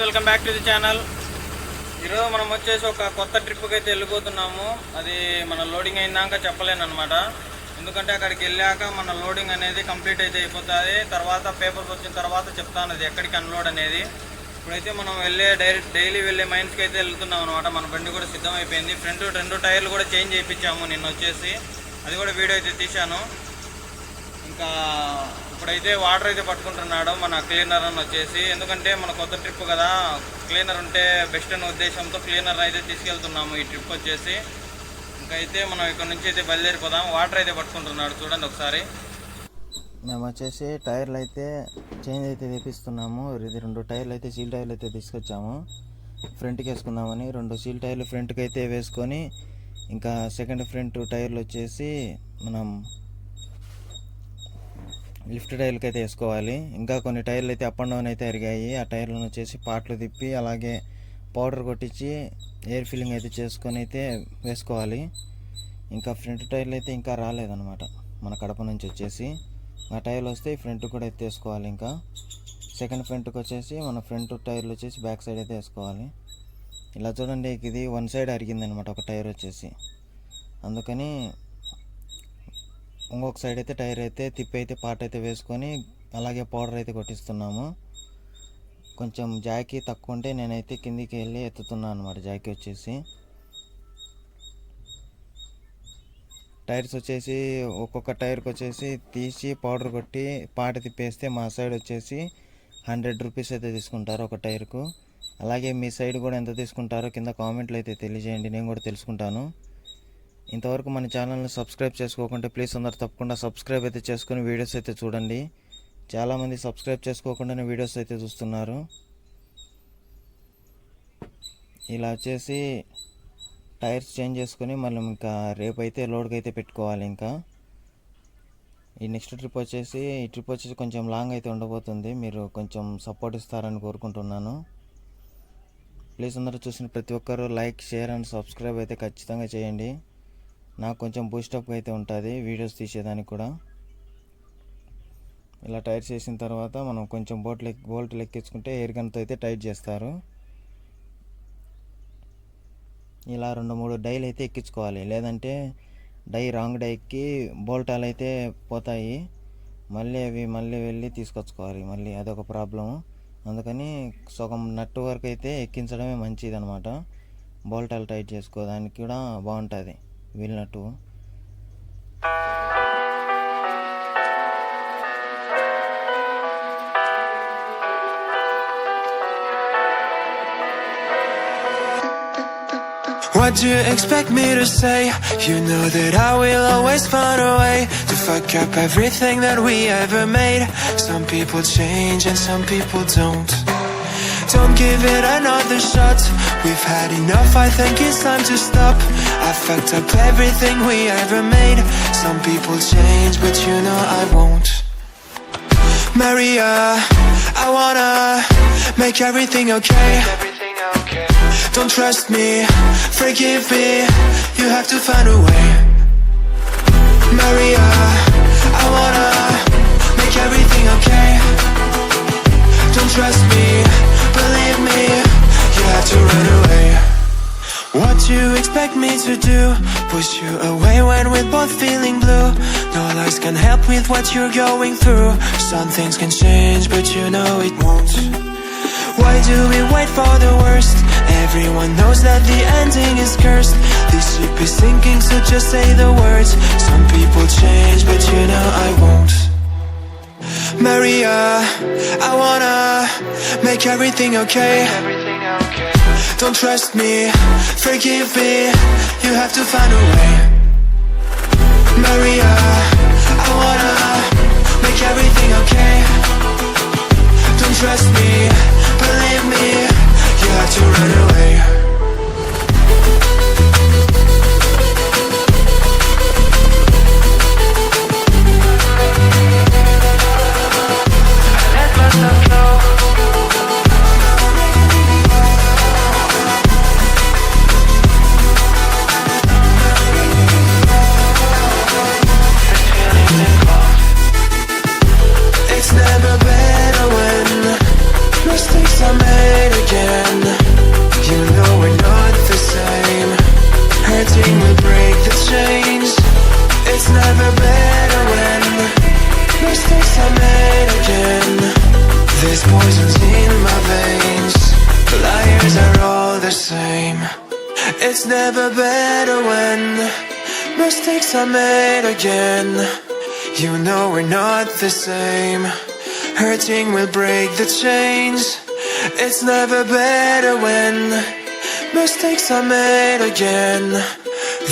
Welcome back to the channel. ఈరోజు మనం వచ్చేసి ఒక కొత్త ట్రిప్కి అయితే వెళ్ళిపోతున్నాము. అది మన లోడింగ్ అయినాక చెప్పలేను అనమాట. ఎందుకంటే అక్కడికి వెళ్ళాక మన లోడింగ్ అనేది కంప్లీట్ అయితే అయిపోతుంది. తర్వాత పేపర్స్ వచ్చిన తర్వాత చెప్తాను అది ఎక్కడికి అన్లోడ్ అనేది. ఇప్పుడైతే మనం డైలీ వెళ్ళే మైన్స్కి అయితే వెళ్తున్నాం అనమాట. మన బండి కూడా సిద్ధం అయిపోయింది. ఫ్రంట్ 2 టైర్లు కూడా చేంజ్ చేయించాము నిన్న వచ్చేసి. అది కూడా వీడియో అయితే తీశాను. ఇంకా ఇప్పుడైతే వాటర్ అయితే పట్టుకుంటున్నాడు మన క్లీనర్ అని వచ్చేసి. ఎందుకంటే మన కొత్త ట్రిప్ కదా, క్లీనర్ ఉంటే బెస్ట్ అనే ఉద్దేశంతో క్లీనర్ అయితే తీసుకెళ్తున్నాము ఈ ట్రిప్ వచ్చేసి. ఇంకా అయితే మనం ఇక్కడ నుంచి అయితే బయలుదేరిపోదాం. వాటర్ అయితే పట్టుకుంటున్నాడు, చూడండి ఒకసారి. మేము వచ్చేసి టైర్లు అయితే చేంజ్ అయితే తెప్పిస్తున్నాము. ఇది 2 టైర్లు అయితే సీల్ టైర్లు అయితే తీసుకొచ్చాము ఫ్రంట్కి వేసుకుందామని. 2 సీల్ టైర్లు ఫ్రంట్కి అయితే వేసుకొని, ఇంకా సెకండ్ ఫ్రంట్ టైర్లు వచ్చేసి మనం లిఫ్ట్ టైర్లకి అయితే వేసుకోవాలి. ఇంకా కొన్ని టైర్లు అయితే అప్ అండ్ డౌన్ అయితే అరిగాయి. ఆ టైర్లను వచ్చేసి పార్ట్లు తిప్పి అలాగే పౌడర్ కొట్టించి ఎయిర్ ఫిల్లింగ్ అయితే చేసుకొని అయితే వేసుకోవాలి. ఇంకా ఫ్రంట్ టైర్లు అయితే ఇంకా రాలేదన్నమాట మన కడప నుంచి వచ్చేసి. ఆ టైర్లు వస్తే ఫ్రంట్ కూడా అయితే వేసుకోవాలి. ఇంకా సెకండ్ ఫ్రంట్కి వచ్చేసి మన ఫ్రంట్ టైర్లు వచ్చేసి బ్యాక్ సైడ్ అయితే వేసుకోవాలి. ఇలా చూడండి, ఇది 1 సైడ్ అరిగిందనమాట ఒక టైర్ వచ్చేసి. అందుకని ఇంకొక సైడ్ అయితే టైర్ అయితే తిప్పి అయితే పార్ట్ అయితే వేసుకొని అలాగే పౌడర్ అయితే కొట్టిస్తున్నాము. కొంచెం జాకీ తక్కువ ఉంటే నేనైతే కిందికి వెళ్ళి ఎత్తుతున్నాను అనమాట. జాకీ వచ్చేసి టైర్స్ వచ్చేసి ఒక్కొక్క టైర్కి వచ్చేసి తీసి పౌడర్ కొట్టి పాట తిప్పేస్తే మా సైడ్ వచ్చేసి 100 రూపీస్ అయితే తీసుకుంటారు ఒక టైర్కు. అలాగే మీ సైడ్ కూడా ఎంత తీసుకుంటారో కింద కామెంట్లు అయితే తెలియజేయండి, నేను కూడా తెలుసుకుంటాను. ఇంతవరకు మన ఛానల్ని సబ్స్క్రైబ్ చేసుకోకుంటే ప్లీజ్ అందరు తప్పకుండా సబ్స్క్రైబ్ అయితే చేసుకొని వీడియోస్ అయితే చూడండి. చాలామంది సబ్స్క్రైబ్ చేసుకోకుండానే వీడియోస్ అయితే చూస్తున్నారు. ఇలా వచ్చేసి టైర్స్ చేంజ్ చేసుకొని మళ్ళీ ఇంకా రేపు అయితే లోడ్కి అయితే పెట్టుకోవాలి. ఇంకా ఈ నెక్స్ట్ ట్రిప్ వచ్చేసి కొంచెం లాంగ్ అయితే ఉండబోతుంది. మీరు కొంచెం సపోర్ట్ ఇస్తారని కోరుకుంటున్నాను. ప్లీజ్ అందరూ చూసిన ప్రతి ఒక్కరు లైక్, షేర్ అండ్ సబ్స్క్రైబ్ అయితే ఖచ్చితంగా చేయండి. నాకు కొంచెం బూస్టప్ అయితే ఉంటుంది వీడియోస్ తీసేదానికి కూడా. ఇలా టైర్స్ వేసిన తర్వాత మనం కొంచెం బోల్ట్ ఎక్కించుకుంటే ఎయిర్ గన్తో అయితే టైట్ చేస్తారు. ఇలా 2-3 డైలు అయితే ఎక్కించుకోవాలి, లేదంటే రాంగ్ డైకి బోల్టాలు అయితే పోతాయి. మళ్ళీ వెళ్ళి తీసుకొచ్చుకోవాలి, మళ్ళీ అదొక ప్రాబ్లము. అందుకని సగం నట్టు వరకు అయితే ఎక్కించడమే మంచిది అనమాట. బోల్టాలు టైట్ చేసుకోవడానికి కూడా బాగుంటుంది వీళ్ళనట్టు. What do you expect me to say? You know that I will always find a way to fuck up everything that we ever made. Some people change and some people don't. Don't give it another shot. We've had enough, I think it's time to stop. I fucked up everything we ever made. Some people change, but you know I won't. Maria, I wanna make everything okay. Don't trust me, forgive me, you have to find a way. Maria, I wanna make everything okay. Don't trust me, believe me, you have to run away. What do you expect me to do? Push you away when we're both feeling blue. No lies can help with what you're going through. Some things can change, but you know it won't. Why do we wait for the worst? Everyone knows that the ending is cursed. This ship is sinking, so just say the words. Some people change, but you know I won't. Maria, I wanna make everything okay. Don't trust me, forgive me, you have to find a way. Maria, I wanna make everything okay. Don't trust me, believe me, you have to run away. It's never better when we're still never better when mistakes are made again. You know we're not the same. Hurting will break the chains. It's never better when mistakes are made again.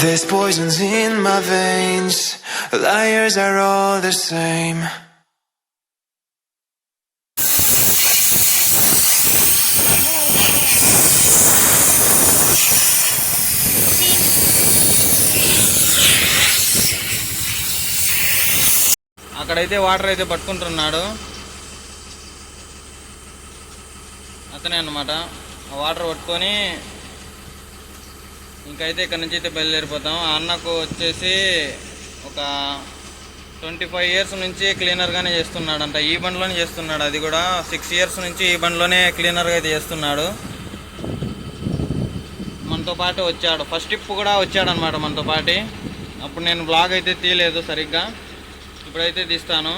There's poisons in my veins. Liars are all the same. అక్కడైతే water అయితే పట్టుకుంటున్నాడు అతనే అన్నమాట. ఆ water పట్టుకొని ఇంకైతే ఇక్కడ నుంచి అయితే బయలుదేరిపోతాం. ఆ అన్నకు వచ్చేసి ఒక 25 years నుంచి క్లీనర్గానే చేస్తున్నాడంట. ఈ బండ్లోనే చేస్తున్నాడు. అది కూడా 6 years నుంచి ఈ బండ్లోనే క్లీనర్గా అయితే చేస్తున్నాడు. మనతో పాటు వచ్చాడు. ఫస్ట్ ట్రిప్ కూడా వచ్చాడనమాట మనతో పాటు. అప్పుడు నేను బ్లాగ్ అయితే తీయలేదు సరిగ్గా. ఇప్పుడైతే తీస్తాను,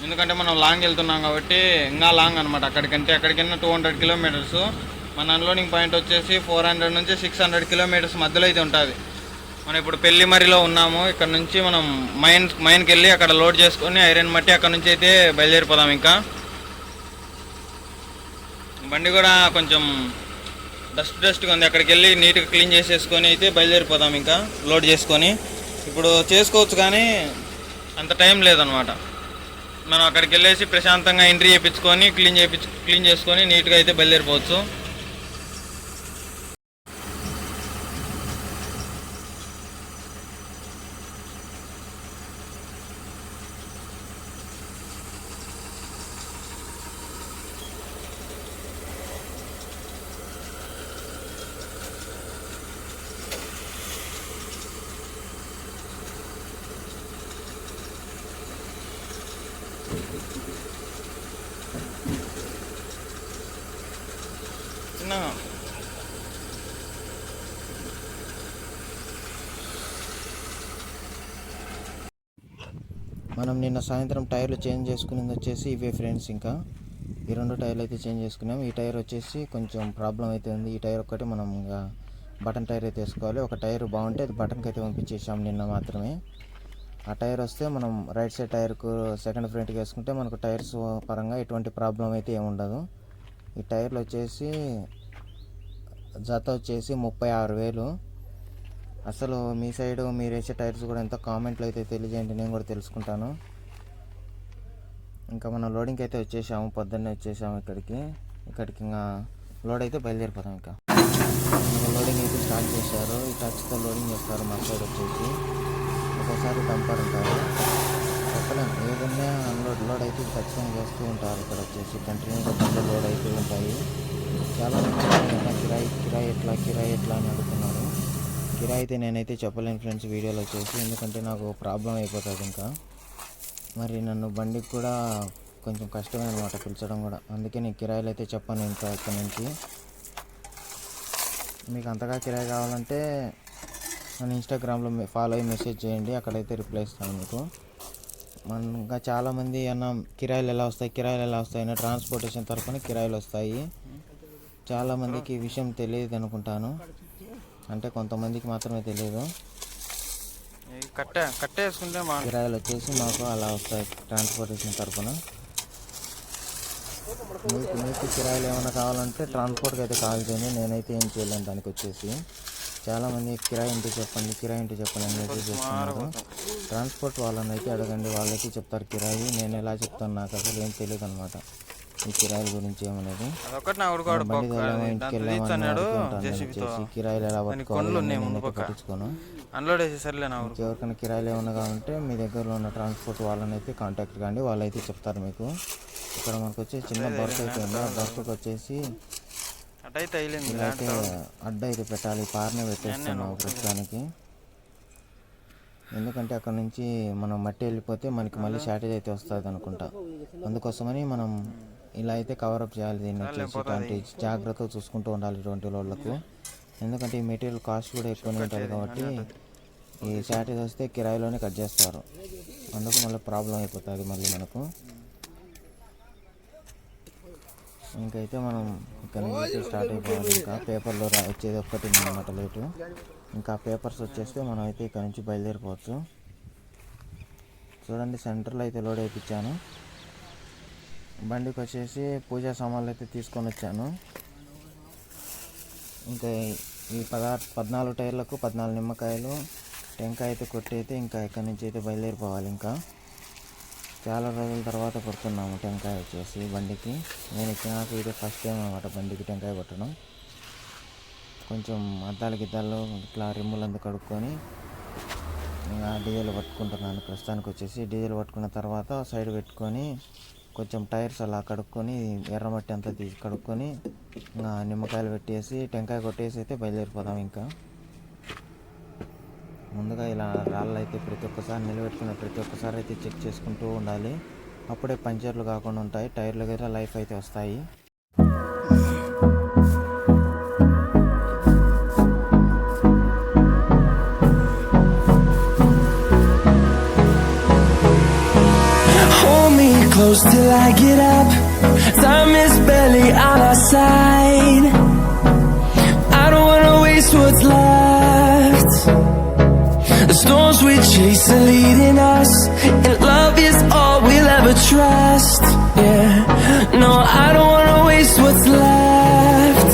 ఎందుకంటే మనం లాంగ్ వెళ్తున్నాం కాబట్టి. ఇంకా లాంగ్ అనమాట. అక్కడికన్నా 200 kilometers. మన అన్లోడింగ్ పాయింట్ వచ్చేసి 400 నుంచి 600 kilometers మధ్యలో అయితే ఉంటుంది. మనం ఇప్పుడు పెళ్లిమరిలో ఉన్నాము. ఇక్కడ నుంచి మనం మైన్కి వెళ్ళి అక్కడ లోడ్ చేసుకొని ఐరన్ మట్టి అక్కడ నుంచి అయితే బయలుదేరిపోదాం. ఇంకా బండి కూడా కొంచెం డస్ట్గా ఉంది. అక్కడికి వెళ్ళి నీట్గా క్లీన్ చేసేసుకొని అయితే బయలుదేరిపోదాం. ఇంకా లోడ్ చేసుకొని ఇప్పుడు చేసుకోవచ్చు, కానీ అంత టైం లేదనమాట. మనం అక్కడికి వెళ్ళేసి ప్రశాంతంగా ఎంట్రీ చేయించుకొని క్లీన్ చేసుకొని నీట్గా అయితే బయలుదేరిపోవచ్చు. మనం నిన్న సాయంత్రం టైర్లు చేంజ్ చేసుకునేది వచ్చేసి ఇవే ఫ్రెండ్స్. ఇంకా ఈ 2 టైర్లు అయితే చేంజ్ చేసుకున్నాం. ఈ టైర్ వచ్చేసి కొంచెం ప్రాబ్లం అయితే ఉంది. ఈ టైర్ ఒక్కటి మనం ఇంకా బటన్ టైర్ అయితే వేసుకోవాలి. ఒక టైర్ బాగుంటే అది బటన్కి అయితే పంపించేసాం నిన్న మాత్రమే. ఆ టైర్ వస్తే మనం రైట్ సైడ్ టైర్కు సెకండ్ ఫ్రంట్కి వేసుకుంటే మనకు టైర్స్ పరంగా ఎటువంటి ప్రాబ్లం అయితే ఏముండదు. ఈ టైర్లు వచ్చేసి జత వచ్చేసి 36,000. అసలు మీ సైడు మీరు వేసే టైర్స్ కూడా ఎంతో కామెంట్లో అయితే తెలియజేయండి, నేను కూడా తెలుసుకుంటాను. ఇంకా మనం లోడింగ్కి అయితే వచ్చేసాము. పొద్దున్నే వచ్చేసాము ఇక్కడికి ఇంకా లోడ్ అయితే బయలుదేరిపోతాం. ఇంకా లోడింగ్ అయితే స్టార్ట్ చేశారు. ఈ టచ్తో లోడింగ్ చేస్తారు. మా సైడ్ వచ్చేసి ఒక్కోసారి డంపర్ ఉంటారు, చెప్పలేము. ఏదన్నా లోడ్ అయితే ఖచ్చితంగా చేస్తూ ఉంటారు. ఇక్కడ వచ్చేసి కంటిన్యూగా బండ్లు లోడ్ అయితే ఉంటాయి. చాలామంది కిరాయి ఎట్లా అని అడుగుతున్నారు. కిరాయి అయితే నేనైతే చెప్పలేను ఫ్రెండ్స్ వీడియోలో వచ్చేసి, ఎందుకంటే నాకు ప్రాబ్లం అయిపోతుంది. ఇంకా మరి నన్ను బండికి కూడా కొంచెం కష్టమే అనమాట పిలిచడం కూడా. అందుకే నేను కిరాయిలు అయితే చెప్పాను ఇంకా ఇక్కడ నుంచి. మీకు అంతగా కిరాయి కావాలంటే నన్ను ఇన్స్టాగ్రామ్లో ఫాలో అయ్యి మెసేజ్ చేయండి, అక్కడైతే రిప్లై ఇస్తాను మీకు. ఇంకా చాలామంది అన్న కిరాయిలు ఎలా వస్తాయి అన్న ట్రాన్స్పోర్టేషన్ తరఫున కిరాయిలు వస్తాయి. చాలామందికి ఈ విషయం తెలియదు అనుకుంటాను, అంటే కొంతమందికి మాత్రమే తెలియదు. కట్టేసుకుంటే కిరాయిలు వచ్చేసి మాకు అలా వస్తాయి ట్రాన్స్పోర్టేషన్ తరఫున. మీకు కిరాయిలు ఏమైనా కావాలంటే ట్రాన్స్పోర్ట్కి అయితే కాల్ చేయండి, నేనైతే ఏం చేయలేను దానికి వచ్చేసి. చాలామంది కిరాయి ఇంటి చెప్పండి అని మెసేజ్ చేస్తున్నారు. ట్రాన్స్పోర్ట్ వాళ్ళని అయితే అడగండి, వాళ్ళైతే చెప్తారు కిరాయి. నేను ఎలా చెప్తాను, నాకు అసలు ఏం తెలియదు అనమాట ఈ కిరాయిల గురించి ఏమనేది. బండి తోలామో ఇంటికి వెళ్ళామని కిరాయిలు ఎలా పట్టించుకోను. ఎవరికైనా కిరాయిలు ఏమన్నా కావాలంటే మీ దగ్గరలో ఉన్న ట్రాన్స్పోర్ట్ వాళ్ళని అయితే కాంటాక్ట్ కాండి, వాళ్ళైతే చెప్తారు మీకు. ఇక్కడ మనకు వచ్చి చిన్న బర్త్ అయితే ఉంది. ఆ బర్త్కి వచ్చేసి ఇలా అయితే అడ్డ అయితే పెట్టాలి. పారనే పెట్టేస్తున్నాం ప్రస్తుతానికి, ఎందుకంటే అక్కడ నుంచి మనం మట్టి వెళ్ళిపోతే మనకి మళ్ళీ షార్టేజ్ అయితే వస్తుంది అనుకుంటా. అందుకోసమని మనం ఇలా అయితే కవరప్ చేయాలి. దీన్ని వచ్చేసి ఇటువంటి జాగ్రత్తగా చూసుకుంటూ ఉండాలి ఇటువంటి లోడ్లకు, ఎందుకంటే ఈ మెటీరియల్ కాస్ట్ కూడా ఎక్కువనే ఉంటుంది కాబట్టి ఈ షార్టేజ్ వస్తే కిరాయిలోనే కట్ చేస్తారు. అందుకు మళ్ళీ ప్రాబ్లం అయిపోతుంది మళ్ళీ మనకు. ఇంకైతే మనం ఇక్కడ నుంచి స్టార్ట్ అయిపోవాలి. ఇంకా పేపర్లో వచ్చేది ఒక్కటి అన్నమాట లేటు. ఇంకా పేపర్స్ వచ్చేస్తే మనం అయితే ఇక్కడ నుంచి బయలుదేరిపోవచ్చు. చూడండి, సెంటర్లో అయితే లోడ్ వేయించాను. బండికి వచ్చేసి పూజా సామాన్లు అయితే తీసుకొని వచ్చాను. ఇంకా ఈ 14 టైర్లకు 14 నిమ్మకాయలు, టెంకాయ అయితే కొట్టి అయితే ఇంకా ఇక్కడ నుంచి అయితే బయలుదేరిపోవాలి. ఇంకా చాలా రోజుల తర్వాత కొడుతున్నాము టెంకాయ వచ్చేసి బండికి. నేను ఇచ్చినాక ఇదే ఫస్ట్ టైం అనమాట బండికి టెంకాయ కొట్టడం. కొంచెం అద్దాలు గిద్దాలు ఇట్లా రిమ్ములంతా కడుక్కొని ఇంకా డీజిల్ పట్టుకుంటున్నాను. ప్రస్తుతానికి వచ్చేసి డీజిల్ పట్టుకున్న తర్వాత సైడ్ పెట్టుకొని కొంచెం టైర్స్ అలా కడుక్కొని ఎర్రమట్టి అంతా తీసి కడుక్కొని నిమ్మకాయలు పెట్టేసి టెంకాయ కొట్టేసి అయితే బయలుదేరిపోదాం. ఇంకా ముందుగా ఇలా రాళ్ళు అయితే ప్రతి ఒక్కసారి నిలబెట్టుకున్న ప్రతి ఒక్కసారి అయితే చెక్ చేసుకుంటూ ఉండాలి. అప్పుడే పంచర్లు కాకుండా ఉంటాయి, టైర్లు కూడా లైఫ్ అయితే వస్తాయి. Close till I get up. Time is barely on our side. I don't wanna waste what's left. The storms we chase are leading us, and love is all we'll ever trust. Yeah, no, I don't wanna waste what's left.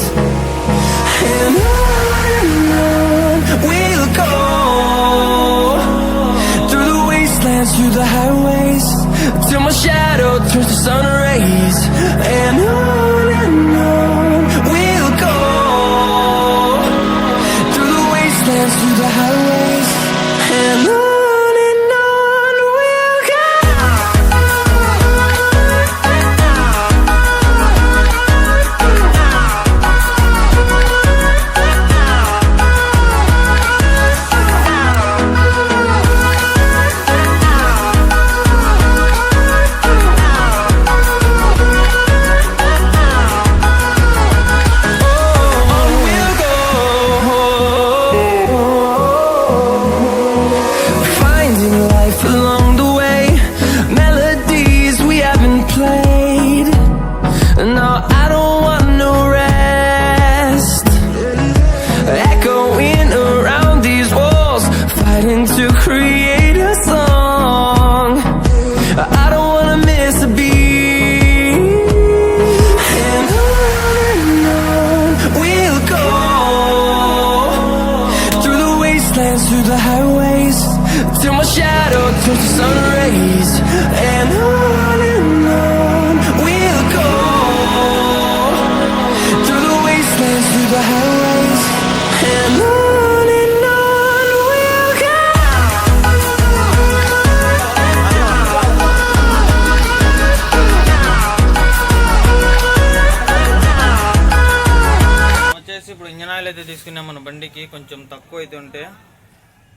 And on we'll go, through the wastelands, through the highways, till my shadow turns to sun rays. And on we'll go, through the wastelands, through the highways. And on we'll go. To create a song, I don't wanna miss a beat. And on we'll go, through the wastelands, through the highways, till my shadow turns to sun rays. And on we'll go, through the wastelands, through the highways. And on. ఇప్పుడు engine oil అయితే తీసుకున్నాం మన బండికి. కొంచెం తక్కువ అయితే ఉంటే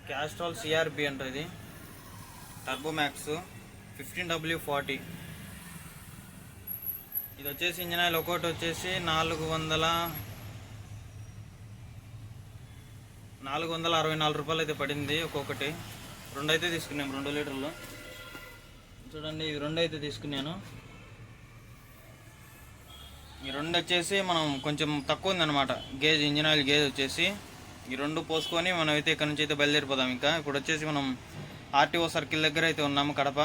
Castrol CRB అంట, ఇది టర్బో మ్యాక్స్ 15W40. ఇది వచ్చేసి ఇంజన్ ఆయిల్ ఒకటి వచ్చేసి 464 రూపాయలు అయితే పడింది ఒక్కొక్కటి. 2 అయితే తీసుకున్నాం, 2 లీటర్లు. చూడండి, ఇది 2 అయితే తీసుకున్నాను. ఈ 2 వచ్చేసి మనం కొంచెం తక్కువ ఉందన్నమాట గేజ్, ఇంజిన్ ఆయిల్ గేజ్ వచ్చేసి. ఈ 2 పోసుకొని మనం అయితే ఇక్కడ నుంచి అయితే బయలుదేరిపోదాం. ఇంకా ఇప్పుడు వచ్చేసి మనం ఆర్టీఓ సర్కిల్ దగ్గర అయితే ఉన్నాము, కడప.